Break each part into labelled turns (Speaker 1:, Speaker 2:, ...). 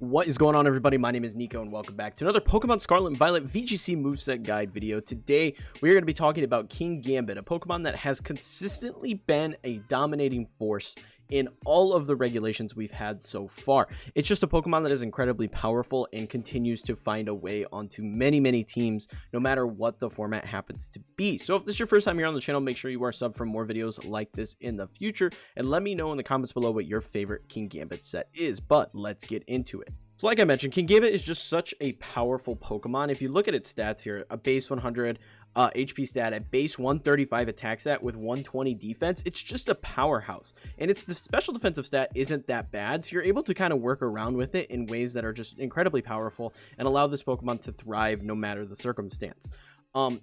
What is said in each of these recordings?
Speaker 1: What is going on, everybody? My name is Kneeckoh and welcome back to another Pokemon Scarlet and Violet VGC Moveset Guide video. Today, we are going to be talking about Kingambit, a Pokemon that has consistently been a dominating force in all of the regulations we've had so far. It's just a Pokemon that is incredibly powerful and continues to find a way onto many teams, no matter what the format happens to be. So if this is your first time here on the channel, make sure you are subbed for more videos like this in the future, and let me know in the comments below what your favorite Kingambit set is. But let's get into it. So like I mentioned, Kingambit is just such a powerful Pokemon. If you look at its stats here, a base 100 HP stat, at base 135 attack stat with 120 defense, it's just a powerhouse. And it's the special defensive stat isn't that bad, so you're able to kind of work around with it in ways that are just incredibly powerful and allow this Pokemon to thrive no matter the circumstance.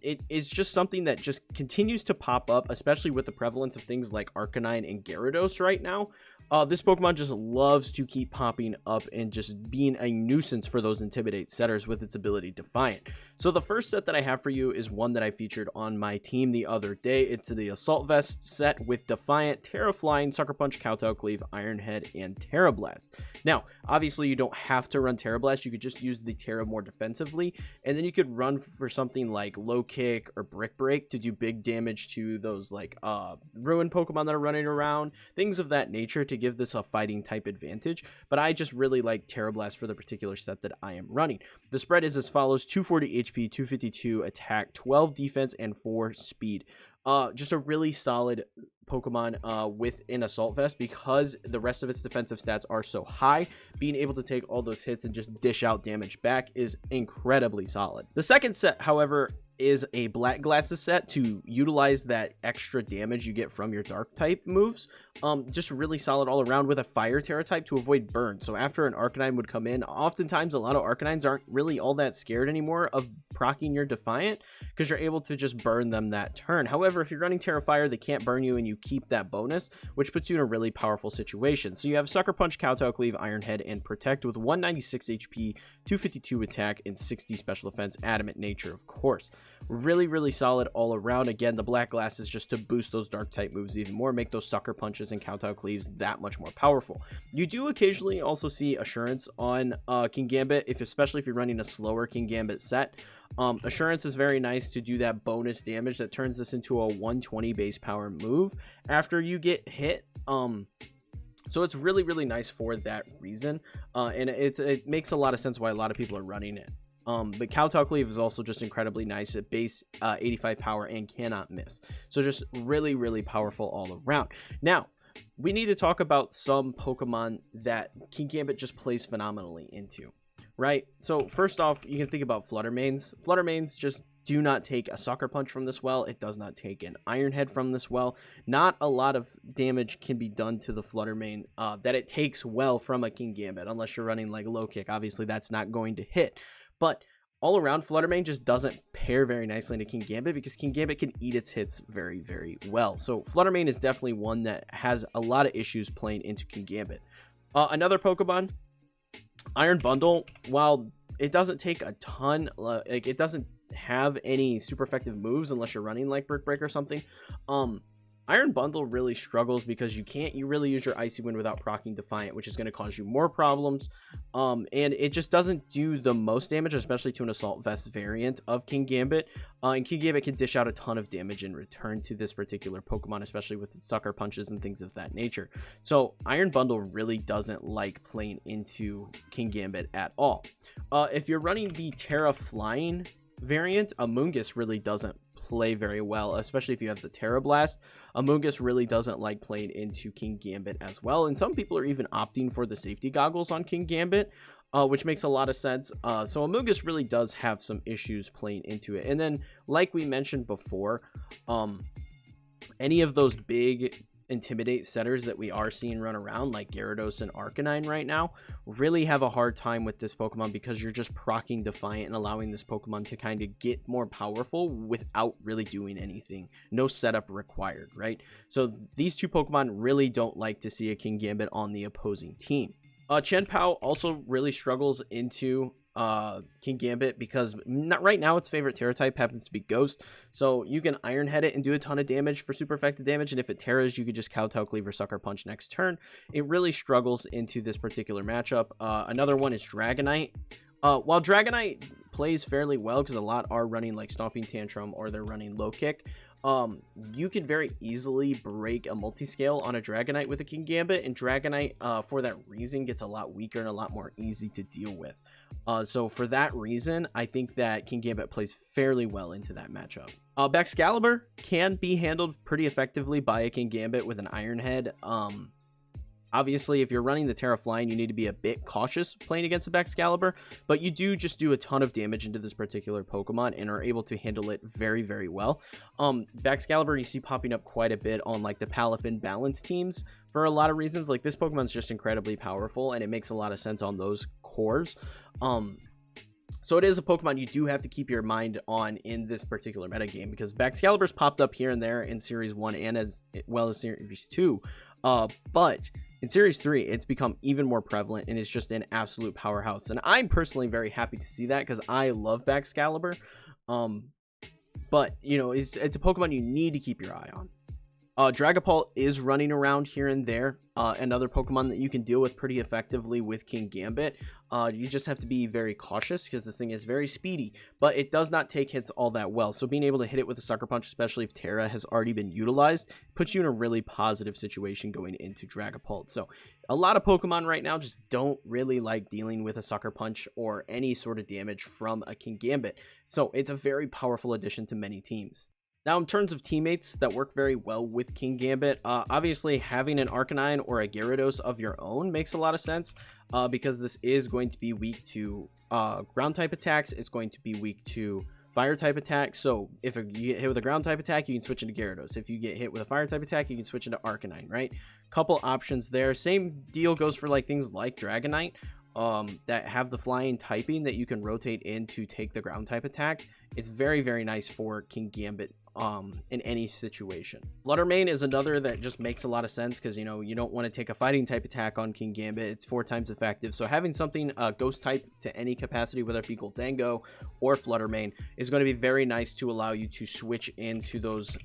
Speaker 1: It is just something that just continues to pop up, especially with the prevalence of things like Arcanine and Gyarados right now. This Pokemon just loves to keep popping up and just being a nuisance for those Intimidate setters with its ability Defiant. So the first set that I have for you is one that I featured on my team the other day. It's the Assault Vest set with Defiant, Terra Flying, Sucker Punch, Kowtow Cleave, Iron Head, and Terra Blast. Now, obviously you don't have to run Terra Blast. You could just use the Terra more defensively, and then you could run for something like Low Kick or Brick Break to do big damage to those like Ruin Pokemon that are running around, things of that nature to give this a fighting type advantage. But I just really like Terra Blast for the particular set that I am running. The spread is as follows: 240 HP, 252 attack, 12 defense, and 4 speed. Just a really solid Pokemon with an Assault Vest, because the rest of its defensive stats are so high. Being able to take all those hits and just dish out damage back is incredibly solid. The second set, however, is a Black Glasses set to utilize that extra damage you get from your Dark type moves. Just really solid all around, with a Fire Terra type to avoid burn. So after an Arcanine would come in, oftentimes a lot of Arcanines aren't really all that scared anymore of proccing your Defiant, because you're able to just burn them that turn. However, if you're running Terra Fire, they can't burn you and you keep that bonus, which puts you in a really powerful situation. So you have Sucker Punch, Kowtow Cleave, Iron Head, and Protect with 196 HP, 252 attack, and 60 special defense. Adamant Nature, of course. Really solid all around. Again, the Black Glass is just to boost those Dark type moves even more, make those Sucker Punches and Kowtow Cleaves that much more powerful. You do occasionally also see Assurance on Kingambit, especially if you're running a slower Kingambit set. Assurance is very nice to do that bonus damage that turns this into a 120 base power move after you get hit. So it's really nice for that reason, and it makes a lot of sense why a lot of people are running it. But Kowtow Cleave is also just incredibly nice at base 85 power and cannot miss. So just really powerful all around. Now, we need to talk about some Pokemon that Kingambit just plays phenomenally into, right? So first off, you can think about Fluttermanes. Fluttermanes just do not take a Sucker Punch from this well. It does not take an Iron Head from this well. Not a lot of damage can be done to the Fluttermane that it takes well from a Kingambit, unless you're running like Low Kick. Obviously, that's not going to hit. But all around, Fluttermane just doesn't pair very nicely into Kingambit, because Kingambit can eat its hits very well. So Fluttermane is definitely one that has a lot of issues playing into Kingambit. Another Pokemon, Iron Bundle, while it doesn't take a ton, like it doesn't have any super effective moves unless you're running like Brick Break or something. Iron Bundle really struggles because you really use your Icy Wind without proccing Defiant, which is going to cause you more problems. And it just doesn't do the most damage, especially to an Assault Vest variant of Kingambit. And Kingambit can dish out a ton of damage in return to this particular Pokemon, especially with its Sucker Punches and things of that nature. So Iron Bundle really doesn't like playing into Kingambit at all. If you're running the Terra Flying variant, Amoonguss really doesn't play very well, especially if you have the Terra Blast. Amoonguss really doesn't like playing into Kingambit as well, and some people are even opting for the safety goggles on Kingambit, which makes a lot of sense. So Amoonguss really does have some issues playing into it. And then, like we mentioned before, any of those big Intimidate setters that we are seeing run around, like Gyarados and Arcanine right now, really have a hard time with this Pokemon, because you're just proccing Defiant and allowing this Pokemon to kind of get more powerful without really doing anything. No setup required, right? So these two Pokemon really don't like to see a Kingambit on the opposing team. Chien-Pao also really struggles into Kingambit because not right now its favorite Terra type happens to be Ghost, so you can Iron Head it and do a ton of damage for super effective damage, and if it Terras, you could just Kowtow, Cleaver, Sucker Punch next turn. It really struggles into this particular matchup. Another one is Dragonite. While Dragonite plays fairly well because a lot are running like Stomping Tantrum or they're running Low Kick, you could very easily break a multi-scale on a Dragonite with a Kingambit, and Dragonite for that reason gets a lot weaker and a lot more easy to deal with. So for that reason, I think that Kingambit plays fairly well into that matchup. Baxcalibur can be handled pretty effectively by a Kingambit with an Iron Head. Obviously, if you're running the Terra Flying, you need to be a bit cautious playing against the Baxcalibur, but you do just do a ton of damage into this particular Pokemon and are able to handle it very, very well. Baxcalibur you see popping up quite a bit on like the Palafin balance teams for a lot of reasons. Like this Pokemon's just incredibly powerful and it makes a lot of sense on those cores. So it is a Pokemon you do have to keep your mind on in this particular metagame because Baxcalibur's popped up here and there in Series 1 and as well as Series 2. But in Series 3, it's become even more prevalent and it's just an absolute powerhouse. And I'm personally very happy to see that because I love Baxcalibur. But, you know, it's a Pokemon you need to keep your eye on. Dragapult is running around here and there. Another Pokemon that you can deal with pretty effectively with Kingambit. You just have to be very cautious because this thing is very speedy, but it does not take hits all that well. So being able to hit it with a Sucker Punch, especially if Terra has already been utilized, puts you in a really positive situation going into Dragapult. So a lot of Pokemon right now just don't really like dealing with a Sucker Punch or any sort of damage from a Kingambit. So it's a very powerful addition to many teams. Now, in terms of teammates that work very well with Kingambit, obviously having an Arcanine or a Gyarados of your own makes a lot of sense because this is going to be weak to ground type attacks. It's going to be weak to fire type attacks. So if you get hit with a ground type attack, you can switch into Gyarados. If you get hit with a fire type attack, you can switch into Arcanine, right? Couple options there. Same deal goes for like things like Dragonite that have the flying typing that you can rotate in to take the ground type attack. It's very, very nice for Kingambit in any situation. Fluttermane is another that just makes a lot of sense because, you know, you don't want to take a fighting type attack on Kingambit. It's 4 times effective. So having something ghost type to any capacity, whether it be Gholdengo or Fluttermane, is going to be very nice to allow you to switch into those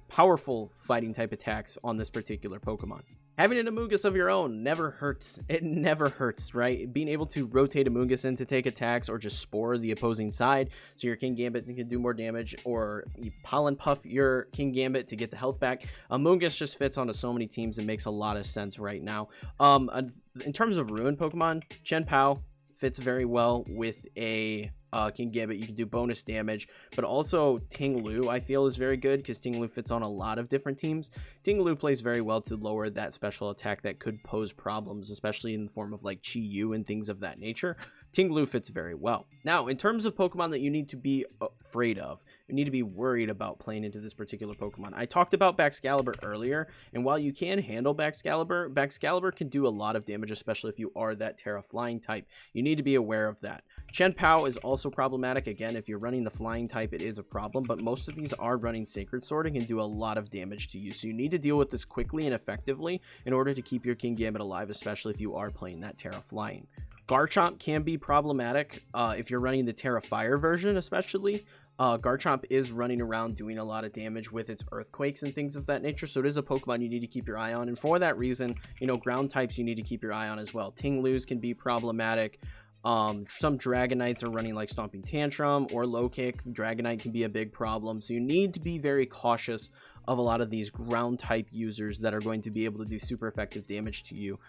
Speaker 1: powerful fighting type attacks on this particular Pokemon. Having an Amoonguss of your own never hurts. It never hurts, right? Being able to rotate Amoonguss in to take attacks or just spore the opposing side so your Kingambit can do more damage, or you Pollen Puff your Kingambit to get the health back. Amoonguss just fits onto so many teams and makes a lot of sense right now. In terms of Ruin Pokemon, Chien-Pao fits very well with a Kingambit. You can do bonus damage, but also Ting-Lu I feel is very good because Ting-Lu fits on a lot of different teams. Ting-Lu plays very well to lower that special attack that could pose problems, especially in the form of like Chi-Yu and things of that nature. Ting-Lu fits very well. Now, in terms of Pokemon that you need to be afraid of, you need to be worried about playing into this particular Pokemon. I talked about Baxcalibur earlier, and while you can handle Baxcalibur, Baxcalibur can do a lot of damage, especially if you are that Terra Flying type. You need to be aware of that. Chien-Pao is also problematic. Again, if you're running the Flying type, it is a problem, but most of these are running Sacred Sword and can do a lot of damage to you. So you need to deal with this quickly and effectively in order to keep your Kingambit alive, especially if you are playing that Terra Flying. Garchomp can be problematic if you're running the Terra Fire version, especially. Garchomp is running around doing a lot of damage with its earthquakes and things of that nature, so it is a Pokemon you need to keep your eye on, and for that reason, you know, ground types you need to keep your eye on as well. Ting-Lus can be problematic. Some Dragonites are running like Stomping Tantrum or Low Kick. Dragonite can be a big problem, so you need to be very cautious of a lot of these ground type users that are going to be able to do super effective damage to you.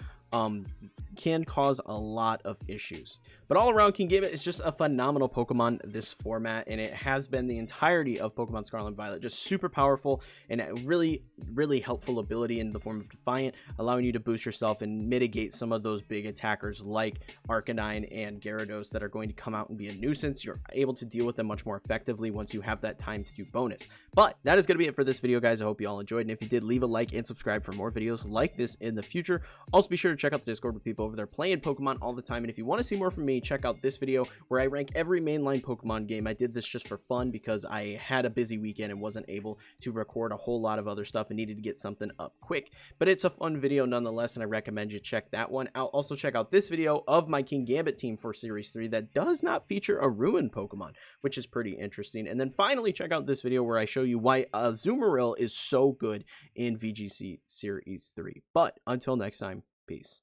Speaker 1: Can cause a lot of issues. But all around, Kingambit is just a phenomenal Pokemon this format, and it has been the entirety of Pokemon Scarlet and Violet. Just super powerful and a really, really helpful ability in the form of Defiant, allowing you to boost yourself and mitigate some of those big attackers like Arcanine and Gyarados that are going to come out and be a nuisance. You're able to deal with them much more effectively once you have that ×2 bonus. But that is going to be it for this video, guys. I hope you all enjoyed, and if you did, leave a like and subscribe for more videos like this in the future. Also, be sure to check out the Discord with people over there playing Pokemon all the time. And if you want to see more from me, check out this video where I rank every mainline Pokemon game. I did this just for fun because I had a busy weekend and wasn't able to record a whole lot of other stuff and needed to get something up quick. But it's a fun video nonetheless, and I recommend you check that one out. Also, check out this video of my Kingambit team for Series 3 that does not feature a Ruined Pokemon, which is pretty interesting. And then finally, check out this video where I show you why Azumarill is so good in VGC Series 3. But until next time, peace.